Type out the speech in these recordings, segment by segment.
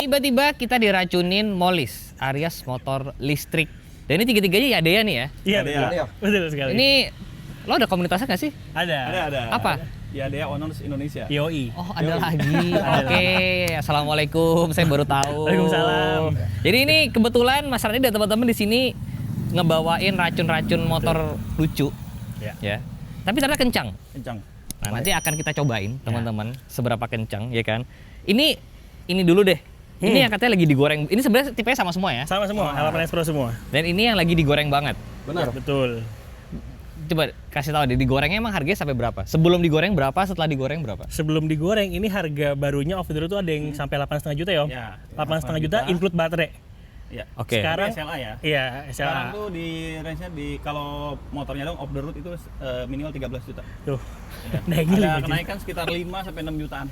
Tiba-tiba kita diracunin Molis, Arias motor listrik. Dan ini tiga-tiganya Yadea nih ya? Iya, betul sekali. Ini lo ada komunitasnya nggak sih? Ada. Apa? Yadea Owners Indonesia. Yoi. Oh ada lagi. Oke. Assalamualaikum. Saya baru tahu. Waalaikumsalam. Jadi ini kebetulan Mas Rani dan teman-teman di sini ngebawain racun-racun motor lucu. Ya. Tapi ternyata kencang. Nah, nanti akan kita cobain teman-teman seberapa kencang ya kan. Ini dulu deh. Ini yang katanya lagi digoreng. Ini sebenarnya tipenya sama semua ya? Sama semua, L8S Pro semua. Dan ini yang lagi digoreng banget. Benar. Betul. Coba kasih tahu deh, digorengnya emang harganya sampai berapa? Sebelum digoreng berapa, setelah digoreng berapa? Sebelum digoreng, ini harga barunya off the road tuh ada yang sampai 8,5 juta ya Om? Ya, 8,5 juta include baterai. Ya. Oke. Sekarang SLA ya. Iya, Sekarang SLA. tuh di range-nya kalau motornya dong off the road itu minimal 13 juta. Tuh. Ya. Naiknya Ada 5 juta. kenaikan sekitar 5 sampai 6 jutaan.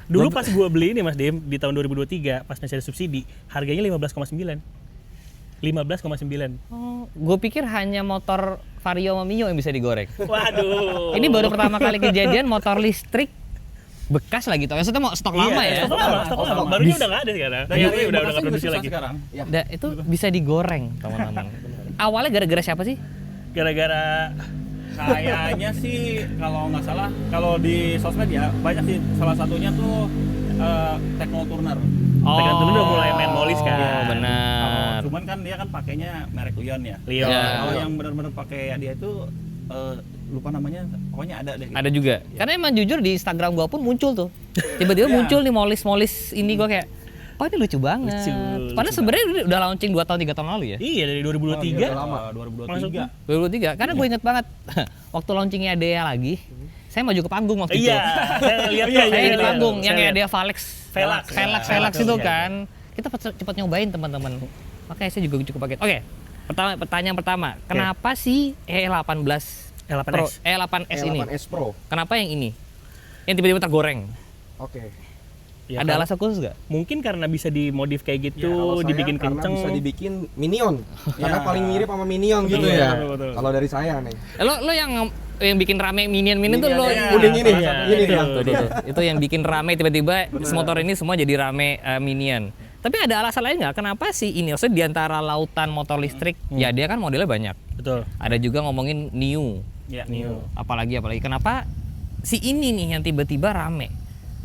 Dulu pas gua beli ini Mas Dim di tahun 2023 pas masih ada subsidi, harganya 15,9. 15,9. Oh, gue pikir hanya motor Vario sama Mio yang bisa digoreng. Waduh. Ini baru pertama kali kejadian motor listrik bekas lagi tuh. Maksudnya mau stok lama ya? Stok lama. Barunya udah nggak ada sekarang. Dan Iya, yang udah bekasnya nggak produksi juga lagi. susah sekarang. Ya. Itu bisa digoreng, teman-teman. Awalnya gara-gara siapa sih? Gara-gara Kayaknya sih kalau nggak salah, kalau di sosmed ya banyak sih. Salah satunya tuh Tekno Turner. Tekan dulu udah mulai main Molis kan. Oh, benar. Cuman kan dia kan pakainya merek Lion ya. Lion. Ya. Kalau yang benar-benar pakai dia itu lupa namanya, pokoknya ada deh. Ada juga. Karena emang jujur di Instagram gua pun muncul tuh. Tiba-tiba muncul nih Molis ini gua kayak, oh ini lucu banget. Lucu Padahal sebenarnya udah launching 2 tahun 3 tahun lalu ya. Iya dari 2023. udah lama. 2023. 2023. Karena gue inget banget waktu launchingnya Dea lagi, saya maju ke panggung waktu itu. Iya, saya lihat Saya di lihat. panggung yang Saya Dea lihat. Velax itu Iya. kan. Kita cepat nyobain teman-teman. Makanya saya juga cukup kaget. Oke. Pertanyaan pertama, kenapa sih E18 L8S. E8S ini? E8S Pro. Kenapa yang ini? Yang tiba-tiba tergoreng. Oke. Ya, Ada kan? alasan khusus nggak? Mungkin karena bisa dimodif kayak gitu, Ya, kalau saya dibikin karena kenceng. bisa dibikin Minion. Karena Ya. paling mirip sama Minion gitu Betul, ya. betul. Kalau dari saya nih. Lo yang bikin rame Minion tuh lo ya. Kuning ini. Iya, Ini betul, dia. betul. itu yang bikin rame tiba-tiba motor ini semua jadi rame Minion. Tapi ada alasan lain nggak? Kenapa sih ini? Maksudnya di antara lautan motor listrik, ya dia kan modelnya banyak. Betul. Ada juga ngomongin New. Ya. Neo. Apalagi kenapa si ini nih yang tiba-tiba rame?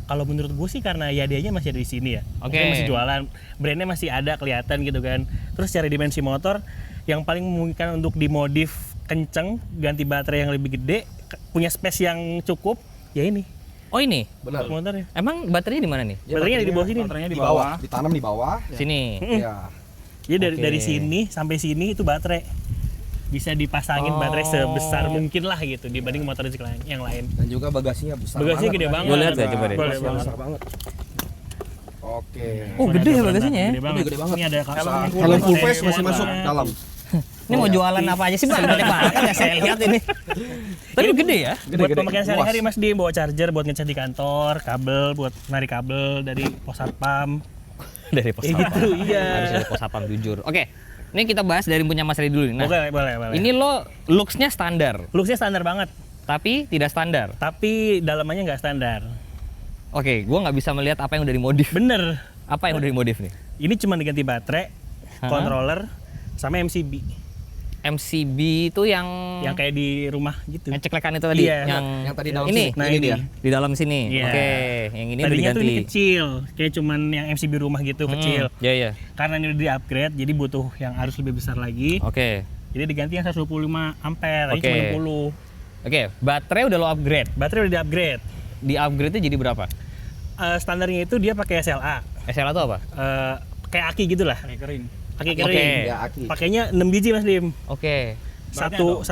Kalau menurut gue sih karena ya dianya masih ada di sini ya. Oke. Maksudnya masih jualan, brandnya masih ada kelihatan gitu kan. Terus secara dimensi motor yang paling memungkinkan untuk dimodif kenceng, ganti baterai yang lebih gede, punya space yang cukup, ya ini. Oh ini? Benar. Motornya. Emang baterainya di mana nih? Ya, Baterainya ada di bawah sini. Baterainya Di bawah, ditanam di bawah. Sini. Ya. Jadi dari Oke. sini sampai sini itu baterai. Bisa dipasangin baterai sebesar mungkin lah gitu dibanding motor listrik yang lain. Dan juga bagasinya besar Bagasinya banget. gede banget. Gua lihat ya, coba deh. Boleh Bagasinya banget. besar banget. Oke. Oh, gede ya bagasinya ya? Gede banget. Gede banget. Ini ada Helm full face masih masuk dalam. Ini mau jualan apa aja sih Bang? Banyak banget ya saya lihat ini. Tapi gede ya? Buat Gede-gede. pemakaian sehari-hari Mas Dim, bawa charger buat ngecas di kantor, kabel buat narik kabel dari pos satpam. Dari pos Ya gitu, satpam. iya. Harus dari pos satpam jujur. Oke. Ini kita bahas dari punya Mas Redi dulu nih. Nah, Boleh. ini lo looks-nya standar, Looks-nya standar banget, tapi tidak standar. tapi dalamannya nggak standar. Oke, gua nggak bisa melihat apa yang udah dimodif. Bener. Apa yang udah dimodif nih? Ini cuma diganti baterai, controller, sama MCB. MCB itu yang Yang kayak di rumah gitu. ngeceklekan itu tadi, Iya. Yang tadi dalam ini. sini. Nah, ini ini. dia. Di dalam sini. Iya. Oke, yang ini udah Tadinya tuh diganti. ini kecil, kayak cuman yang MCB rumah gitu kecil. Iya, iya. Karena ini udah di-upgrade, jadi butuh yang harus lebih besar lagi. Oke. Jadi diganti yang 125 ampere, ini Oke. cuma 60. Oke, baterai udah lo upgrade. Baterai udah di-upgrade. Di upgrade-nya jadi berapa? Standarnya itu dia pakai SLA. SLA itu apa? Kayak aki gitu lah. Pakai kering. Aki Oke. kering. Ya, aki. Pakainya 6 biji Mas Dim. Oke. Satu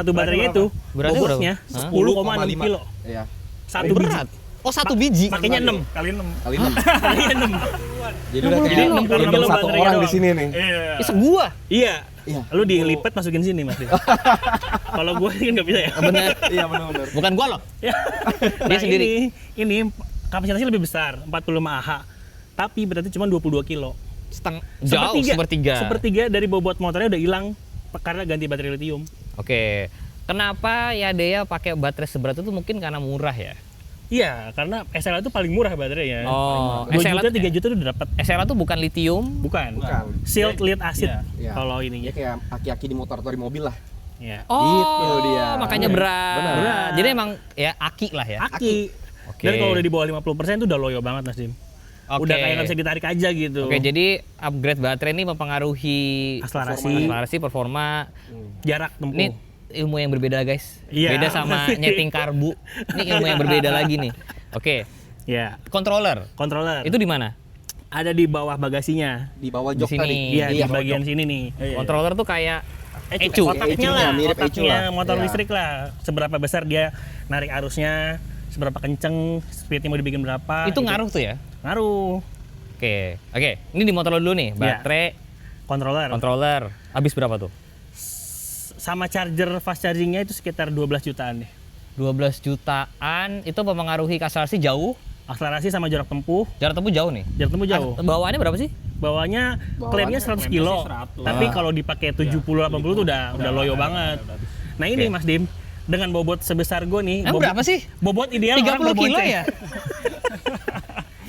baterainya itu Beratnya bobotnya berapa? Hah? 10,6 kilo. Iya. Satu biji. Berat. Oh, satu biji. Pakainya 6. Kali 6. Kali 6. Pakainya 6. Jadi udah Jadi kayak 60 minum kilo satu baterainya orang di doang. sini nih. Iya. Itu gua. Iya. Iya. Lu dilipat masukin sini Mas Dim. Kalau gua kan nggak bisa ya. Bener. Iya benar-benar. Bukan gua loh. Ya. Dia sendiri. Ini kapasitasnya lebih besar, 45 Ah. Tapi berarti cuma 22 kilo. Jauh sepertiga. Sepertiga dari bobot motornya udah hilang karena ganti baterai lithium. Oke. Kenapa ya Dea pakai baterai seberat itu mungkin karena murah ya? Iya, karena SLA itu paling murah baterainya. Oh, 2 SLA juta, 3 juta udah dapat. SLA tuh bukan lithium. Bukan. Bukan. Sealed lead acid Iya. kalau Ya ininya. kayak aki-aki di motor atau di mobil lah. Ya. Oh, Itu dia. makanya berat. Berat. Jadi emang ya aki lah ya. Aki. Oke. Dan kalau udah di bawah 50% itu udah loyo banget Mas Dim. Oke. Udah kayak nggak bisa ditarik aja gitu. Oke, jadi upgrade baterai ini mempengaruhi Akselerasi. performa. Jarak tempuh. Ini ilmu yang berbeda guys. Iya. Beda sama nyeting karbu. Ini ilmu yang berbeda lagi nih. Oke, Ya. controller. Controller. Itu di mana? ada di bawah bagasinya. Di bawah Di jok sini. tadi. Iya, di Iya, bagian sini nih. Controller tuh kayak ecu. Otaknya ecunya, lah, mirip ecu otaknya lah. motor Iya. listrik lah. Seberapa besar dia narik arusnya, seberapa kenceng, speednya mau dibikin berapa. Itu gitu. ngaruh tuh ya? Ngaruh. Oke. Ini di motor lo dulu nih, baterai, Controller. controller. Habis berapa tuh? Sama charger fast chargingnya itu sekitar 12 jutaan deh. 12 jutaan itu mempengaruhi akselerasi jauh. Akselerasi sama jarak tempuh. Jarak tempuh jauh nih. Jarak tempuh jauh. Bawaannya berapa sih? Bawahnya klaimnya 100 kilo. 100. Tapi kalau dipakai 70-80 tuh udah loyo banget. Nah ini Oke. Mas Dim, dengan bobot sebesar gue nih. Emang berapa sih? Bobot ideal 30 orang kilo berbonceng. ya?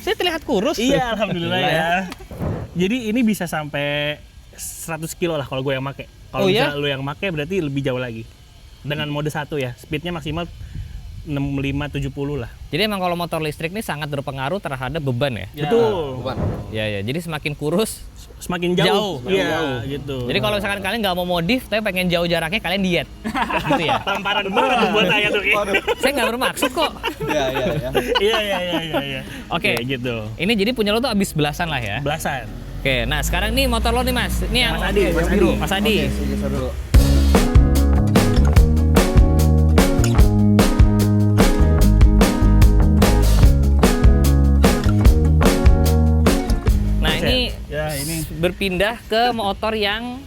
Saya terlihat kurus. Iya, alhamdulillah ya. Jadi ini bisa sampai 100 kilo lah kalau gue yang make. Kalau Oh, iya? misalnya lu yang make berarti lebih jauh lagi. Dengan mode 1 ya, speednya maksimal 65-70 lah. Jadi emang kalau motor listrik ini sangat berpengaruh terhadap beban ya? Betul. Bukan. Ya, jadi semakin kurus. Semakin jauh. Jauh. Iya, gitu. Jadi kalau misalkan kalian nggak mau modif, tapi pengen jauh jaraknya, kalian diet. Gitu ya? tamparan banget buat saya tuh. Saya nggak bermaksud kok. Iya, iya, iya. Iya. Oke. Gitu. Ini jadi punya lo tuh abis belasan lah ya? Belasan. Oke, nah sekarang nih motor lo nih mas. Ini yang Mas Adi, Yang Mas biru. Adi. Mas Adi. Oke, saya geser dulu. Nah ini Ya ini berpindah ke motor yang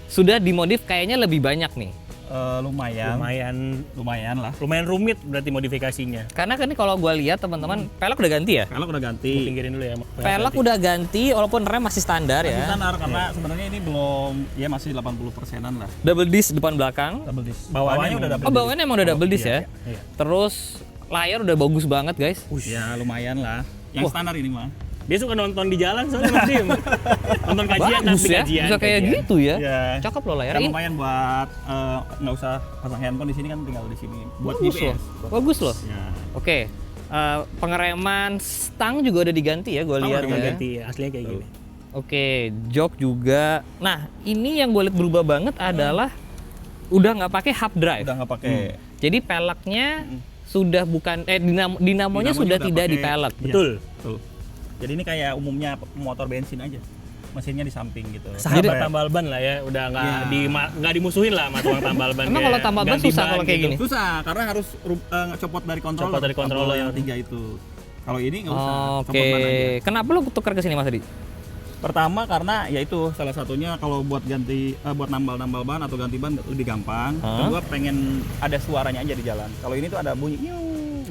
sudah dimodif kayaknya lebih banyak nih. lumayan lah. Lumayan rumit berarti modifikasinya. Karena kan ini kalau gue lihat teman-teman, pelek udah ganti ya? Velg udah Gue ganti. pinggirin dulu ya. Pelek udah ganti walaupun rem masih standar Masih ya. standar karena sebenarnya ini belum, ya masih 80%-an lah. Double disc depan belakang. Double disc. Bawahnya udah double Oh bawahnya emang udah double disc ya? Iya. Terus layar udah bagus banget guys. Ya lumayan lah. Yang standar ini mah. Dia suka nonton di jalan soalnya Mas Dim. Nonton kajian Bagus nanti ya, kajian. bisa kayak kajian. gitu ya. Ya. Cakep loh Kan layarnya. lumayan buat nggak usah pasang handphone di sini kan, tinggal di sini. Buat Bagus GPS. loh. Bagus loh. Ya. Oke. Pengereman stang juga udah diganti ya, gue Stang lihat udah ya. Ganti aslinya kayak gini. Oke, jok juga. Nah, ini yang gue lihat berubah banget adalah udah nggak pakai hub drive. Udah nggak pakai. Jadi peleknya sudah bukan dinamonya Dinamonya sudah udah tidak di pakai- pelek. Iya, Betul. betul. Jadi ini kayak umumnya motor bensin aja. Mesinnya di samping gitu. Sahabat tambal ban lah ya, udah nggak dimusuhin lah sama tukang tambal ban. Emang kayak kalau tambal ban ganti susah kalau kayak gitu. gini? Susah karena harus copot dari controller. Copot dari controller. Tombol yang 3 itu. Kalau ini nggak usah. Oke. Copot ban aja. Kenapa lo tukar ke sini Mas Adi? Pertama karena ya itu salah satunya kalau buat ganti buat nambal ban atau ganti ban lebih gampang. Kedua pengen ada suaranya aja di jalan. Kalau ini tuh ada bunyi.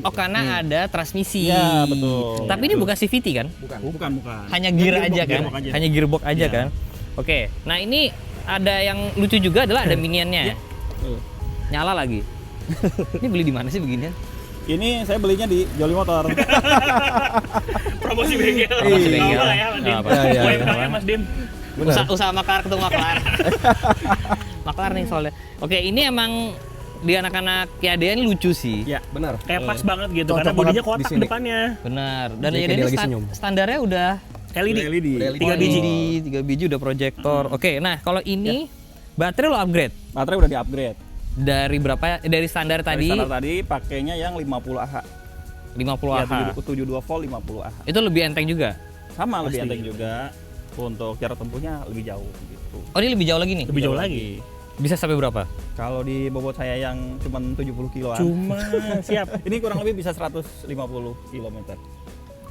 Oh, karena ada transmisi. Iya, betul. Tapi ini bukan CVT kan? Bukan. Hanya gear aja kan? gearbox aja. Hanya gearbox aja Iya. kan? Oke. Nah, ini ada yang lucu juga adalah ada minionnya. Tuh. Nyala lagi. Ini beli di mana sih beginian? Ini saya belinya di Joli Motor. Promosi bengkel. Promosi bengkel. Nggak apa-apa ya Mas Dim. Nggak apa. Iya, iya. UMKM ya Mas Dim. Usaha maklar ketemu maklar. Maklar nih soalnya. Oke, ini emang di anak-anak Kiadean lucu sih. Ya. Benar. Kayak pas banget gitu Cocok karena bodinya banget di kotak sini. depannya. Benar. Dan Jadi ya kayak dia ini lagi senyum. standarnya udah LED. LED. Tiga biji. 3 biji udah proyektor. Oke, nah kalau ini baterai lo upgrade Baterai udah di-upgrade. dari berapa? Dari standar tadi Standar tadi pakainya yang 50 Ah. 50 Ya, Ah. 72 volt 50 Ah. Itu lebih enteng juga. Sama lebih Pasti. enteng juga. Untuk jarak tempuhnya lebih jauh gitu. Oh, ini lebih jauh lagi nih. Lebih jauh lagi. Bisa sampai berapa? Kalau di bobot saya yang cuma 70 kiloan. Cuma siap. Ini kurang lebih bisa 150 km.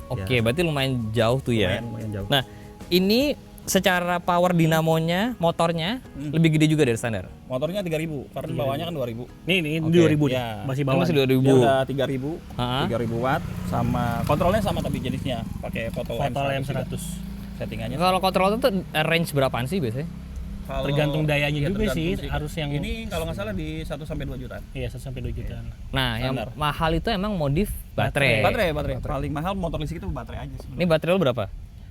Oke, berarti lumayan jauh tuh ya. Lumayan jauh. Nah, ini secara power dinamonya, motornya lebih gede juga dari standar. Motornya 3000, karena bawahnya kan 2000. Ini Oke. 2000 nih. Ya. Masih Ini bawah. masih nih. 2000. Dia udah 3000, Ha-ha. 3000 watt sama kontrolnya sama tapi jenisnya pakai foto Total M100 juga. M100. Settingannya. Kalau kontrol itu range berapaan sih biasanya? Tergantung dayanya iya, juga tergantung sih, harus yang ini kalau nggak salah di 1 sampai 2 jutaan. iya 1 sampai 2 jutaan. Nah, yang Standar. mahal itu emang modif baterai. Baterai. Paling mahal motor listrik itu baterai aja sih. Ini baterai lu berapa?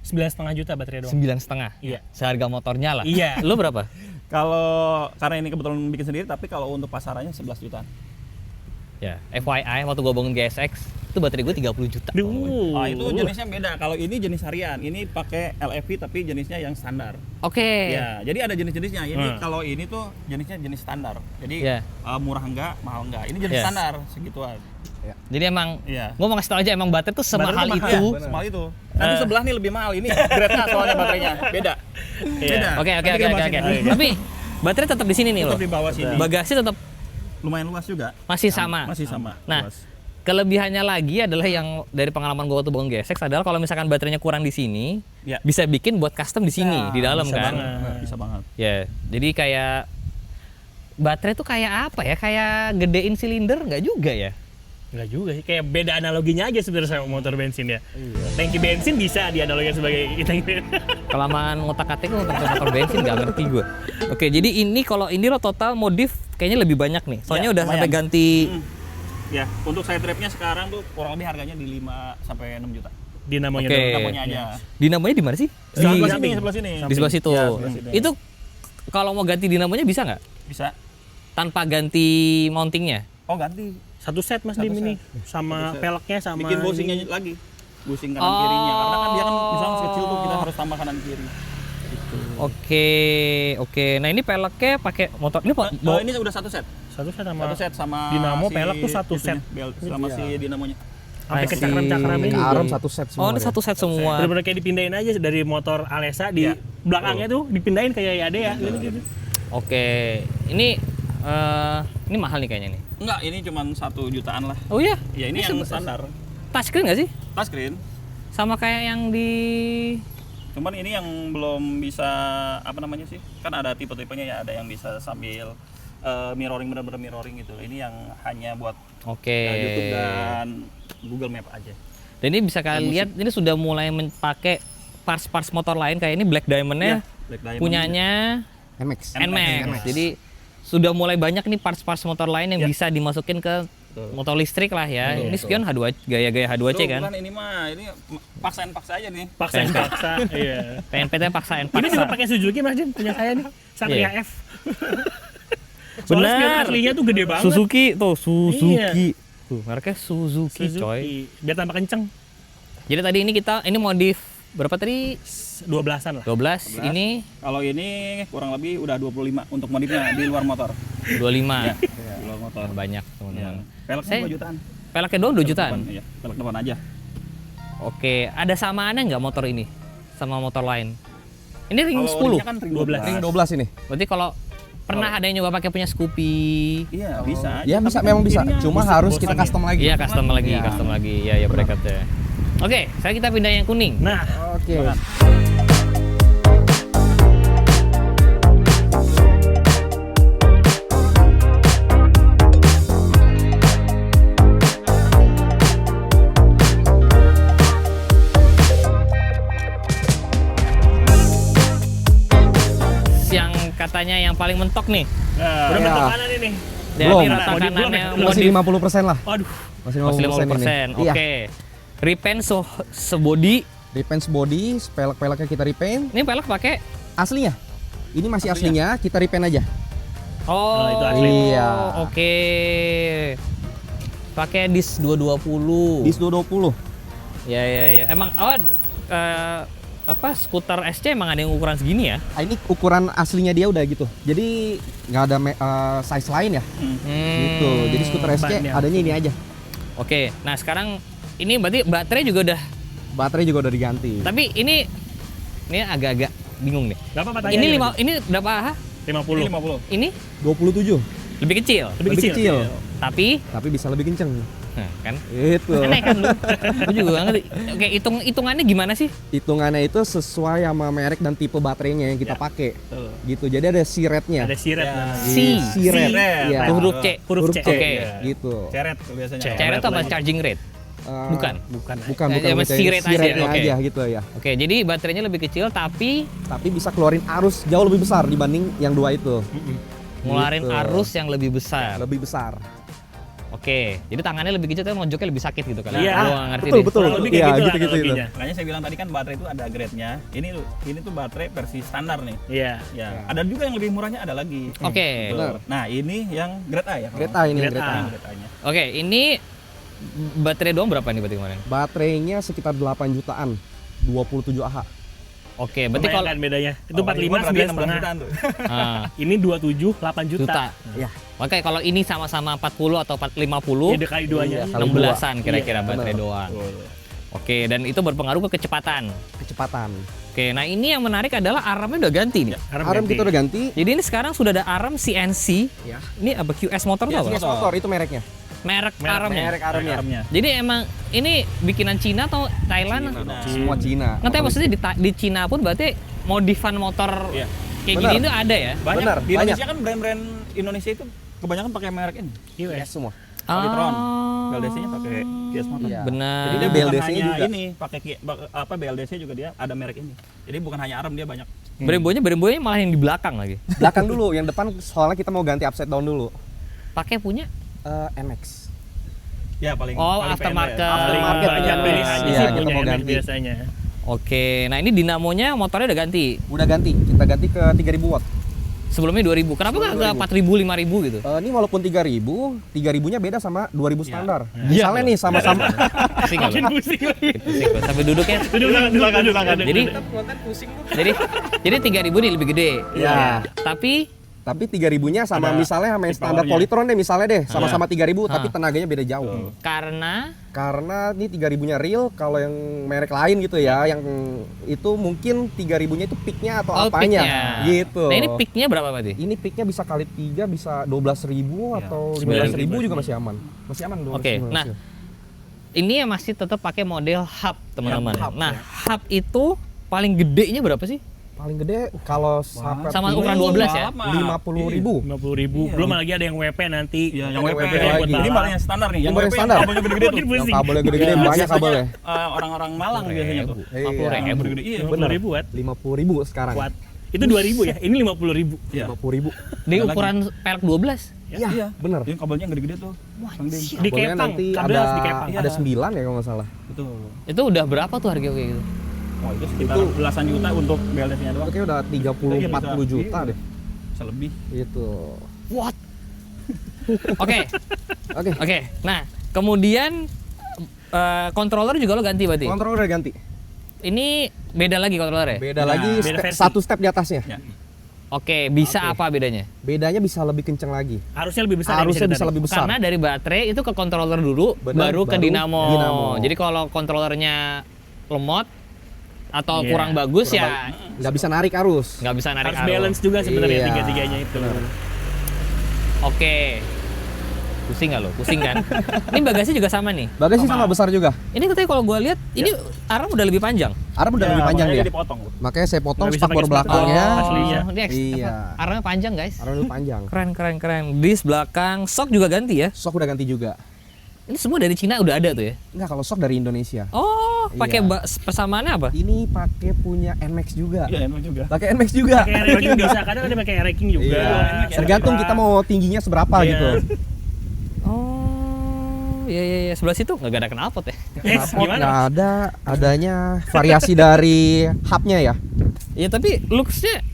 9,5 juta baterai doang. 9,5. Iya. Seharga motornya lah. Iya. Lu berapa? Kalau karena ini kebetulan bikin sendiri, tapi kalau untuk pasarannya 11 jutaan. Ya, FYI waktu gua bangun GSX itu baterai gue 30 juta. Duh. Nah, itu jenisnya beda. Kalau ini jenis harian, ini pakai LFP tapi jenisnya yang standar. Oke. Ya, jadi ada jenis-jenisnya. Ini kalau ini tuh jenisnya jenis standar. Jadi Ya. murah enggak, mahal enggak. Ini jenis Ya. standar segituan. Jadi emang Iya. gua mau ngasih tau aja emang baterai tuh semahal Baterai itu. mahal, semahal itu. Nanti sebelah nih lebih mahal. Ini grade-nya soalnya baterainya beda. Beda. Oke. Nanti kita bahas ini. Tapi baterai tetap di sini nih loh. Tetap di bawah sini. Bagasi tetap Lumayan luas juga. masih sama. Masih sama. Nah, luas. kelebihannya lagi adalah yang dari pengalaman gua waktu bangun GSX adalah kalau misalkan baterainya kurang di sini, Ya. bisa bikin buat custom di sini, Ya, di dalam bisa kan. banget, bisa banget. Ya, jadi kayak baterai tuh kayak apa ya? Kayak gedein silinder nggak juga ya? Enggak juga sih, kayak beda analoginya aja sebenarnya sama motor bensin ya. Tangki bensin bisa dianalogikan sebagai tangki bensin. Kelamaan ngotak-atik untuk motor bensin nggak ngerti gue. Oke, jadi ini kalau ini lo total modif kayaknya lebih banyak nih. Soalnya Ya, udah sampai lumayan. ganti. Ya, untuk side trapnya sekarang tuh kurang lebih harganya di 5 sampai 6 juta. Dinamonya Oke. doang. Dinamonya aja. Dinamonya di mana sih? Sebelah sini, sebelah sini. Di sebelah situ. Ya, sebelah sini. Itu kalau mau ganti dinamonya bisa nggak? Bisa. Tanpa ganti mountingnya? Oh, ganti. Satu set Mas Satu Dim ini set. sama Satu set. peleknya sama Bikin bushingnya ini. lagi. Bushing kanan kirinya karena kan dia kan misalnya kecil tuh kita harus tambah kanan kiri. Oke. Nah ini peleknya pakai motor ini pak. Ini udah satu set. Satu set sama Satu set sama dinamo, si pelek tuh satu itunya, set. belt sama si dinamonya. sampai ke I see. cakram-cakram ini. Ke arm satu set semua. Oh ini ya? satu set semua. Bener-bener kayak dipindahin aja dari motor Alesa di Iya. belakangnya tuh dipindahin kayak Yade ya. Gitu. Oke. Ini mahal nih kayaknya nih. Enggak, ini cuma 1 jutaan lah. Oh iya. Ya ini yang standar. Touchscreen nggak sih? Touchscreen. Sama kayak yang di. Cuman ini yang belum bisa apa namanya sih? Kan ada tipe-tipenya ya, ada yang bisa sambil mirroring, bener-bener mirroring gitu. Ini yang hanya buat Oke. YouTube dan Google Map aja. Dan ini bisa kalian lihat ini sudah mulai pakai parts-parts motor lain kayak ini Black Diamond-nya Black Diamond. punyanya NMAX. NMAX. Jadi sudah mulai banyak nih parts-parts motor lain yang bisa dimasukin ke motor listrik lah ya. Ini spion H2 gaya-gaya H2C Tuh, kan. bukan ini mah, ini paksa aja nih. Paksa. Iya. PNPT paksain Ini juga paksa. pakai Suzuki Mas Dim, punya saya nih. Satria Iya. F. Soalnya spion Benar. aslinya tuh gede banget. Suzuki tuh, Suzuki. Iya. Tuh, mereknya Suzuki, coy. Biar tambah kenceng. Jadi tadi ini modif berapa tadi? 12-an lah. 12. Ini Kalau ini kurang lebih udah 25 untuk modifnya di luar motor. 25. Ya, di luar motor. Banyak, Ya. teman-teman. Peleknya Saya- 2 jutaan. Peleknya doang 2 jutaan. Iya, pelek depan aja. Oke, ada samaannya nggak motor ini sama motor lain? Ini ring Kalau 10. ringnya kan ring 12. 12. Ring 12 ini. Berarti kalau pernah ada yang nyoba pakai punya Scoopy. Iya, bisa. Ya aja. bisa, Tapi memang kan bisa. kirinya Cuma bisa harus bosan kita ya. custom lagi. Iya, custom lagi, Iya. custom lagi. Iya, ya bracketnya. Oke, sekarang kita pindah yang kuning. Nah, Oke. Yang katanya yang paling mentok nih. udah Ya. bentuk kanan ini. Dari Belum. rata Modif belum kanannya ya? Masih 50% lah. Waduh. Masih masih 50%, 50%. ini. Iya. Oke. Repaint sebody. Repaint body, pelek-peleknya kita repaint. Ini pelek pakai Aslinya. Ini masih aslinya, kita repaint aja. Oh, itu asli. Iya. Oke. Pakai dis 220. Dis 220. Ya. Emang skuter SC emang ada yang ukuran segini ya? Ah, ini ukuran aslinya dia udah gitu. Jadi nggak ada size lain ya. Gitu. Jadi skuter SC Bannya. adanya ini aja. Oke. Nah, sekarang ini berarti baterai juga udah. Baterai juga udah diganti. Tapi ini agak-agak bingung nih. Gak apa-apa tanya. Ini berapa AH? 50. 50. Ini 27. lebih kecil. Lebih kecil. Tapi Tapi bisa lebih kenceng. nah, kan Itu. aneh kan lu. Lu juga nggak ngerti. Oke, hitungannya gimana sih? Hitungannya itu sesuai sama merek dan tipe baterainya yang kita pakai. Gitu. Jadi ada C-rate-nya. Ada siret Ya. namanya. C-rate. C-rate. Iya. Huruf C. Huruf C. Oke. Iya. Gitu. Ceret biasanya. Ceret. Cara itu apa lagi. charging rate? Bukan. Bukan Emang C-rate aja, C-rate-nya oke. aja gitu ya. Oke, jadi baterainya lebih kecil tapi Tapi bisa keluarin arus jauh lebih besar dibanding yang dua itu. ngeluarin Gitu. arus yang lebih besar. Lebih besar. Oke, jadi tangannya lebih kecil tapi mojoknya lebih sakit gitu kan? Iya. Gua nggak ngerti Betul, deh. betul. Kurang lebih kayak Iya, gitu lah gitu-gitu itu. analoginya. Makanya saya bilang tadi kan baterai itu ada grade-nya. Ini tuh baterai versi standar nih. Iya. Ya, ada juga yang lebih murahnya ada lagi. Oke. Benar. Nah, ini yang grade A ya. kalau Grade A ini, Grade grade A. A. grade A-nya. Oke, ini baterai doang berapa nih berarti kemarin? Baterainya sekitar 8 jutaan. 27 Ah. Oke, berarti Lumayan kalau kan bedanya. Itu Oh, 45 berarti 9,5. 16 jutaan tuh. ah, Ini 27 8 juta. juta. Ya. Oke, kalau ini sama-sama 40 atau 50, Ya dikali duanya. Iya, kali 16-an kira-kira Iya, baterai benar. doang. Betul. Oke, dan itu berpengaruh ke kecepatan. Kecepatan. Oke, nah ini yang menarik adalah armnya udah ganti nih. Arm kita udah ganti. Jadi ini sekarang sudah ada arm CNC. Ya. Ini apa QS motor tuh apa? Yes, motor itu mereknya. Merek armnya. Merek armnya. Armnya. Jadi emang ini bikinan Cina atau Thailand? Semua Cina. Nggak tahu maksudnya di Cina pun berarti modifan motor Iya. kayak Benar. gini tuh ada ya? Banyak Benar, di Indonesia kan brand-brand Indonesia itu kebanyakan pakai merek ini. Yes, semua. Polytron. Ah. BLDC-nya pakai Kias motor. Iya. Benar. Jadi dia BLDC bukan hanya juga. ini pakai BLDC juga dia ada merek ini. Jadi bukan hanya arm dia banyak. Brembonya malah yang di belakang lagi. Belakang dulu, yang depan soalnya kita mau ganti upside down dulu. Pakai punya MX. Ya paling Oh, paling aftermarket. pendek. Paling Aftermarket banyak ya. pilihannya Iya, sih kita punya mau MX ganti. biasanya. Oke, nah ini dinamonya motornya udah ganti. Udah ganti, kita ganti ke 3000 watt. Sebelumnya 2000. Kenapa nggak ke 4000, 5000 gitu? Ini walaupun 3000, 3000-nya beda sama 2000 standar. Iya. Misalnya nih sama-sama. Pusing nggak Makin lo? pusing lagi. Pusing gua. Sampai duduknya. Silakan. Jadi 3000 nih lebih gede. Ya. Tapi 3000-nya sama Ada misalnya sama yang tip standar powernya. Polytron deh misalnya deh, sama-sama 3000 tapi Ah. tenaganya beda jauh. karena Karena ini 3000-nya real, kalau yang merek lain gitu ya, yang itu mungkin 3000-nya itu peaknya atau apanya peaknya. gitu. Nah ini peaknya berapa berarti? Ini peaknya bisa kali 3 bisa 12.000 atau 15.000 juga masih aman. Masih aman 12.000. Oke, nah ini yang masih tetap pakai model hub teman-teman. hub, Nah hub itu paling gedenya berapa sih? paling gede kalau sampai Sama ini ukuran 12 ya? 50.000. 50.000. Belum lagi ada yang WP nanti. Iya, yang Yang WP WP lagi. lagi. Ini malah yang standar nih. Ini Yang baru WP yang standar. kabelnya gede-gede tuh. Makin Yang pusing. kabelnya gede-gede Iya, banyak biasanya, kabelnya. orang-orang Malang biasanya tuh. 50.000. Gede-gede. Iya. 50.000 watt. 50.000 sekarang. Watt. Itu 2.000 ya? Ini 50.000. Iya. 50.000. Di ukuran pelek 12. Iya, bener. Ini kabelnya yang gede-gede tuh. Kang Dim. Di Kabelnya kepang. nanti Kabelnya harus di ada kepang. ada 9 ya kalau nggak salah. Betul. Itu udah berapa tuh harga kayak gitu? Wah, itu sekitar belasan juta untuk BLDC-nya doang. Oke udah 30-40 juta deh. Bisa lebih. Itu. What? Oke, Oke. oke. Nah, kemudian controller juga lo ganti berarti? Kontrol udah ganti. Ini beda lagi controllernya? Beda Nah, lagi beda versi. satu step di atasnya. Ya. Oke, bisa apa bedanya? Bedanya bisa lebih kenceng lagi. Harusnya lebih besar. ya, Harusnya bisa ditarik. lebih besar. Karena dari baterai itu ke controller dulu, Benar, baru ke baru dinamo. dinamo. Jadi kalau controllernya lemot atau Iya, kurang bagus kurang ya Nggak bisa narik arus. nggak bisa narik Harus arus. balance juga sebenarnya Iya. tiga-tiganya itu. Oke. Pusing nggak lo? Pusing kan? Ini bagasi juga sama nih. Bagasi sama besar juga. Ini katanya kalau gua lihat ini arm udah lebih panjang. Arm udah lebih panjang makanya dia. dipotong. Makanya saya potong Nggak bisa spakbor pakai belakangnya. Aslinya. Ini Iya. Armnya panjang guys. Arm lebih panjang. Keren keren keren. Dis belakang, sok juga ganti ya. Sok udah ganti juga. Ini semua dari Cina udah ada tuh ya. Enggak, kalau sok dari Indonesia. Oh, pakai Iya. persamaannya apa? Ini pakai punya NMAX juga. Iya, emang juga. Pakai NMAX juga. Pakai ranking bisa, kadang ada pakai ranking juga. Iya. Tergantung kita mau tingginya seberapa Iya. gitu. Oh, iya. Sebelah situ nggak ada knalpot ya? Gimana? Nggak ada, adanya variasi dari hubnya ya. Iya, tapi looks-nya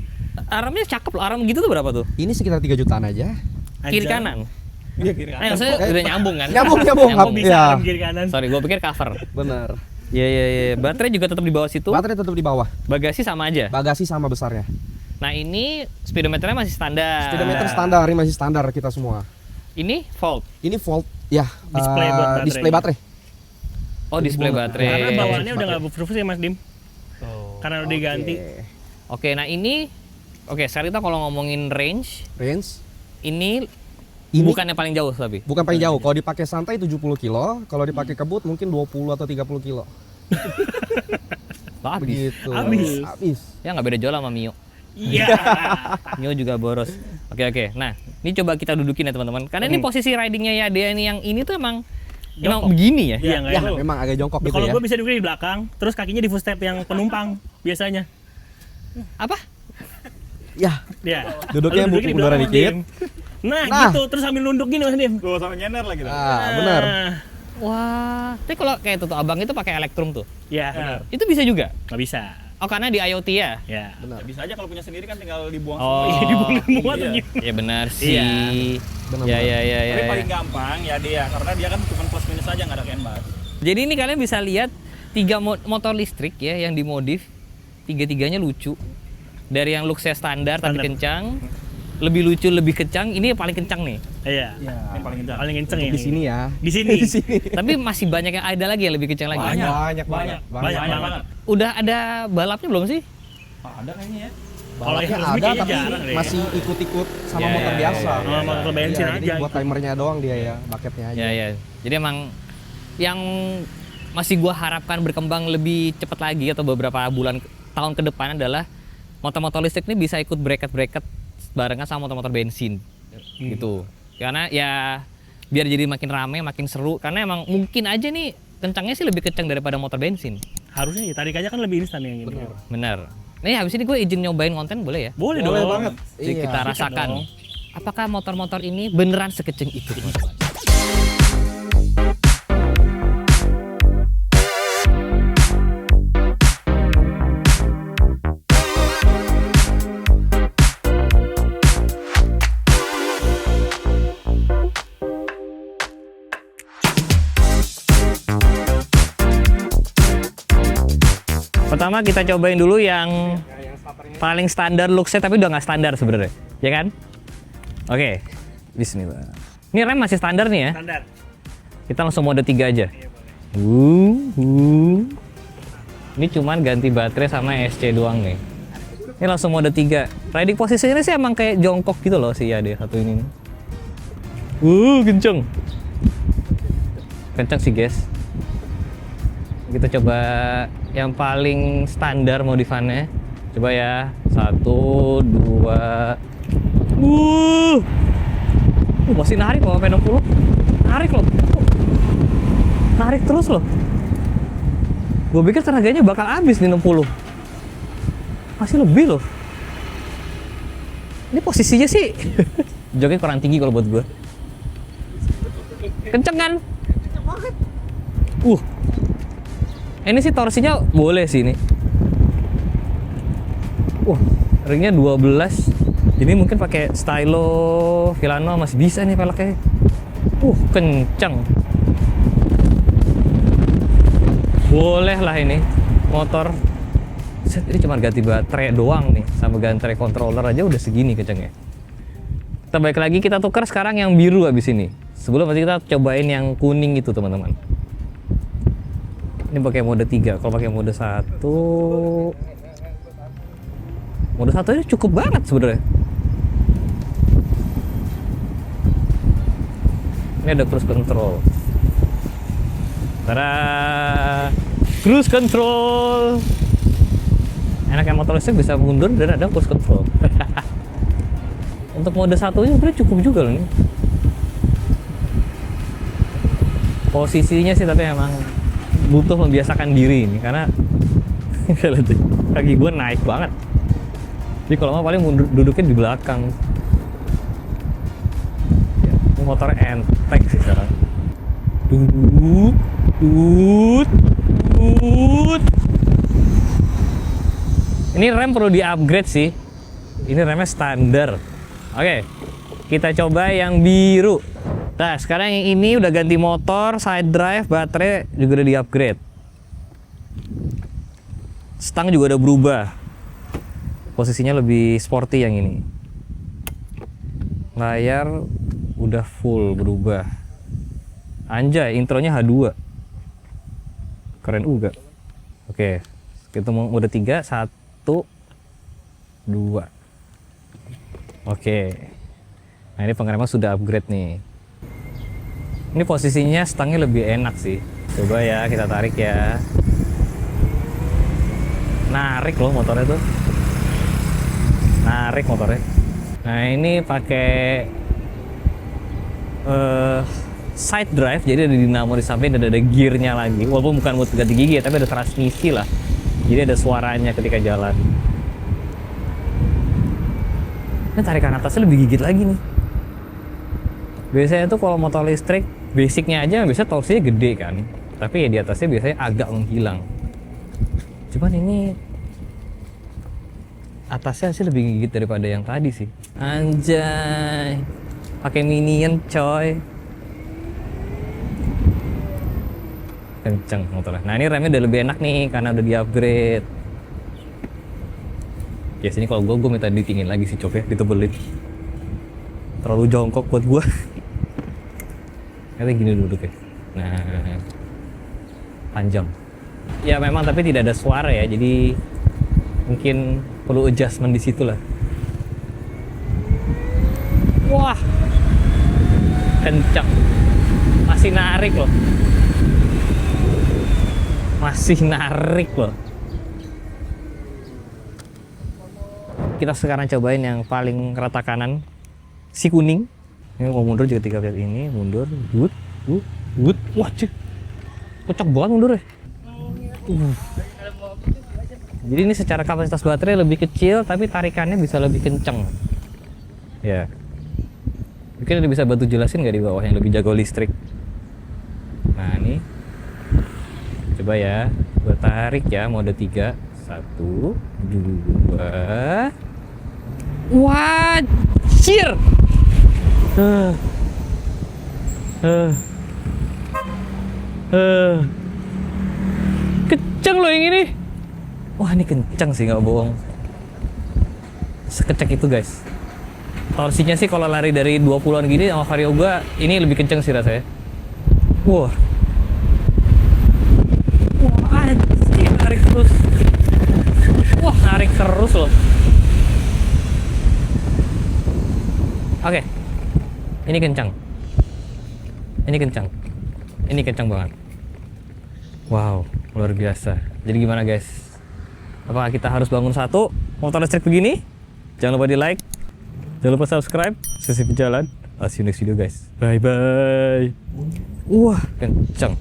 armnya cakep loh. Arm gitu tuh berapa tuh? Ini sekitar 3 jutaan aja. Kiri kanan. Iya, kiri Nah, maksudnya udah nyambung kan? Nyambung. Kok bisa Iya. arm kiri kanan? Sorry, gua pikir cover. Bener. Iya. Baterai juga tetap di bawah situ. Baterai tetap di bawah. Bagasi sama aja. Bagasi sama besarnya. Nah, ini speedometernya masih standar. Speedometer standar, ini masih standar kita semua. Ini volt. Ini volt, ya. Display buat baterai. Display baterai. Oh, display baterai. Karena bawaannya udah nggak bulletproof ya Mas Dim. Karena udah diganti. Oke, nah ini sekarang kita kalau ngomongin range, Range. ini Ini bukan yang paling jauh tapi. bukan paling jauh. Kalau dipakai santai 70 kilo, kalau dipakai kebut mungkin 20 atau 30 kilo. Habis. Begitu. Habis. Ya nggak beda jauh sama Mio. Iya. Mio juga boros. Oke. Nah, ini coba kita dudukin ya teman-teman. Karena ini posisi ridingnya ya dia ini yang ini tuh emang Emang begini ya? Iya, nggak Ya, itu. memang agak jongkok gitu Kalau ya. gue bisa duduk di belakang, terus kakinya di footstep yang penumpang biasanya. Apa? Ya, Ya. Duduknya Lu duduknya di munduran belakang, dikit. Dim. Nah, Nah. gitu, terus sambil nunduk gini Mas Dim. Tuh sampai nyender lagi tuh. benar. Nah, Wah, tapi kalau kayak tuh abang itu pakai elektrum tuh, ya, benar. itu bisa juga? Nggak bisa. Oh karena di IoT ya? Ya. Benar. Ya, bisa aja kalau punya sendiri kan tinggal dibuang Oh, Iya, dibuang semua tuh Iya. gitu. Ya benar sih. Iya. Benar, Ya benar. ya ya ya. Tapi ya. paling gampang ya dia, karena dia kan cuma plus minus aja nggak ada canvas. Jadi ini kalian bisa lihat 3 motor listrik ya yang dimodif, tiga-tiganya lucu. Dari yang look-nya standar tapi Standar. kencang, lebih lucu lebih kencang. Ini yang paling kencang nih. Iya. Ini paling kencang. Paling kenceng ya. Di sini ya. Di sini. Di sini. Tapi masih banyak yang ada lagi yang lebih kencang lagi. Banyak Banyak banget. Udah ada balapnya belum sih? Ada kayaknya ya. Kalau Balapnya yang resmi ada kayaknya tapi jarang deh. masih ikut-ikut sama Ya, motor ya, biasa. ya, Sama motor bensin Iya, aja. jadi buat timernya doang dia ya, bucketnya aja. Ya ya. Jadi emang yang masih gua harapkan berkembang lebih cepat lagi atau beberapa tahun ke depan adalah motor-motor listrik ini bisa ikut bracket barengan sama motor-motor bensin gitu. Karena ya biar jadi makin rame, makin seru. Karena emang mungkin aja nih kencangnya sih lebih kencang daripada motor bensin. Harusnya ya, tarik aja kan lebih instan yang ini. Bener. Nih habis ini gue izin nyobain konten boleh ya? Boleh Boleh dong. banget. Jadi Iya. kita rasakan dong. apakah motor-motor ini beneran sekeceng itu teman-teman. Pertama kita cobain dulu yang paling standar looks-nya tapi udah nggak standar sebenarnya, ya kan? Oke, bismillah. Ini rem masih standar nih ya. Standar. Kita langsung mode 3 aja. Ini cuman ganti baterai sama SC doang nih. Ini langsung mode 3. Riding posisinya sih emang kayak jongkok gitu loh sih ya dia satu ini. Kenceng. Kenceng sih guys. Kita coba yang paling standar modifannya. Coba ya. 1, 2. Masih narik loh sampai 60. Narik loh. Narik terus loh. Gue pikir tenaganya bakal habis di 60. Masih lebih loh. Ini posisinya sih joknya kurang tinggi kalau buat gue. Kenceng kan? Ini sih torsinya boleh sih ini. Ringnya 12. Jadi mungkin pakai stylo Villano masih bisa nih peleknya. Kenceng. Boleh lah ini motor. Ini cuma ganti baterai doang nih, sama ganti controller aja udah segini kencengnya. Kita balik lagi, kita tukar sekarang yang biru habis ini. Sebelum nanti kita cobain yang kuning itu teman-teman. Ini pakai mode 3. Kalau pakai mode 1, mode 1 ini cukup banget sebenarnya. Ini ada cruise control. Tada! Cruise control. Enaknya motor listrik bisa mundur dan ada cruise control. Untuk mode 1-nya sebenarnya cukup juga loh ini. Posisinya sih tapi emang butuh membiasakan diri ini karena kaki gue naik banget. Jadi kalau mau paling duduknya di belakang. Ya, ini motor enteng sih sekarang. Ini rem perlu di-upgrade sih. Ini remnya standar. Oke, kita coba yang biru. Nah, sekarang yang ini udah ganti motor, side drive, baterai juga udah di-upgrade. Stang juga udah berubah. Posisinya lebih sporty yang ini. Layar udah full berubah. Anjay, intronya H2. Keren juga. Oke, kita mau mode 3, 1, 2. Oke. Nah, ini pengereman sudah upgrade nih. Ini posisinya stangnya lebih enak sih. Coba ya, kita tarik ya. Narik loh motornya tuh. Narik motornya. Nah, ini pakai side drive, jadi ada dinamo di samping dan ada gearnya lagi. Walaupun bukan buat ganti gigi ya, tapi ada transmisi lah. Jadi ada suaranya ketika jalan. Ini tarikan atasnya lebih gigit lagi nih. Biasanya tuh kalau motor listrik, basicnya aja biasanya torsinya gede kan. Tapi ya di atasnya biasanya agak menghilang. Cuman ini atasnya sih lebih gigit daripada yang tadi sih. Anjay. Pakai minion coy. Kenceng motornya. Nah, ini remnya udah lebih enak nih karena udah di-upgrade. Ya sini kalau gue minta ditingin lagi sih cok ya, ditebelin. Terlalu jongkok buat gue. Kayaknya gini dulu kayak. Nah, panjang. Ya memang tapi tidak ada suara ya, jadi mungkin perlu adjustment di situ lah. Wah, kencang. Masih narik loh. Masih narik loh. Kita sekarang cobain yang paling rata kanan, si kuning. Ini mau mundur juga 3 kali ini, mundur, wut. Wah, cik. Kocak banget mundur ya. Jadi ini secara kapasitas baterai lebih kecil, tapi tarikannya bisa lebih kenceng. Ya. Mungkin bisa bantu jelasin nggak di bawah yang lebih jago listrik? Nah, ini. Coba ya, gue tarik ya, mode 3. 1, 2. Wajir! Kenceng loh yang ini. Wah, ini kenceng sih, nggak bohong. Sekecek itu guys. Torsinya sih kalau lari dari 20-an gini sama Vario gua, ini lebih kenceng sih rasanya. Wah. Wah, anjir, narik terus. Wah, narik terus loh. Oke. Ini kencang. Ini kencang. Ini kencang banget. Wow, luar biasa. Jadi gimana guys? Apakah kita harus bangun satu motor listrik begini? Jangan lupa di like. Jangan lupa subscribe. Sesi berjalan. I'll see you next video guys. Bye bye. Wah, kencang.